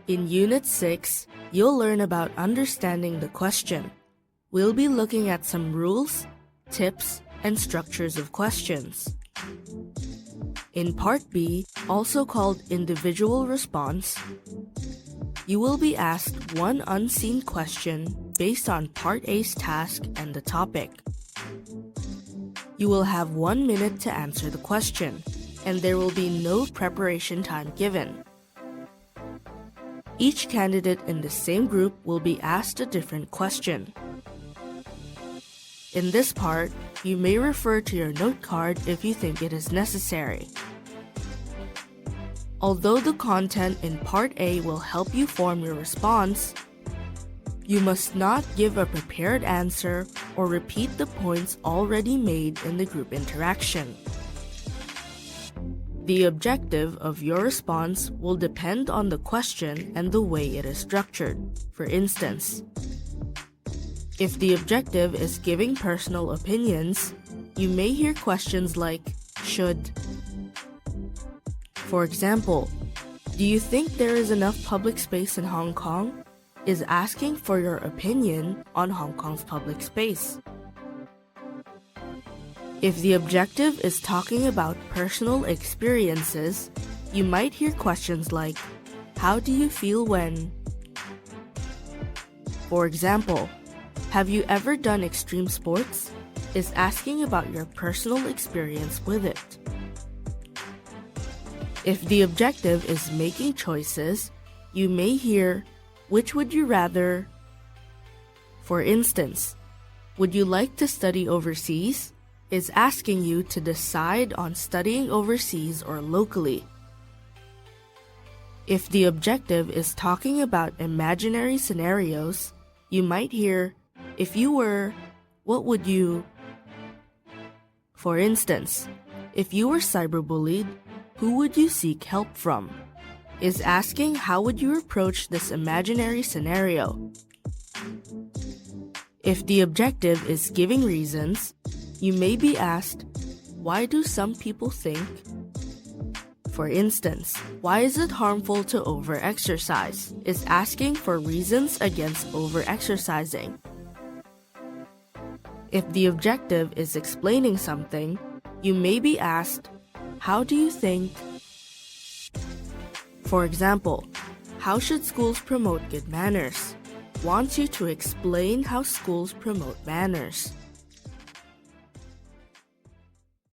In Unit 6, you'll learn about understanding the question. We'll be looking at some rules, tips, and structures of questions. In Part B, also called individual response, you will be asked one unseen question based on Part A's task and the topic. You will have 1 minute to answer the question, and there will be no preparation time given. Each candidate in the same group will be asked a different question. In this part, you may refer to your note card if you think it is necessary. Although the content in Part A will help you form your response, you must not give a prepared answer or repeat the points already made in the group interaction. The objective of your response will depend on the question and the way it is structured. For instance, if the objective is giving personal opinions, you may hear questions like, should. For example, do you think there is enough public space in Hong Kong? Is asking for your opinion on Hong Kong's public space. If the objective is talking about personal experiences, you might hear questions like, how do you feel when? For example, have you ever done extreme sports? Is asking about your personal experience with it. If the objective is making choices, you may hear, which would you rather? For instance, would you like to study overseas? Is asking you to decide on studying overseas or locally. If the objective is talking about imaginary scenarios, you might hear, if you were, what would you? For instance, if you were cyberbullied, who would you seek help from? Is asking how would you approach this imaginary scenario. If the objective is giving reasons, you may be asked, why do some people think? For instance, why is it harmful to over-exercise? Is asking for reasons against over-exercising. If the objective is explaining something, you may be asked, how do you think? For example, how should schools promote good manners? Wants you to explain how schools promote manners.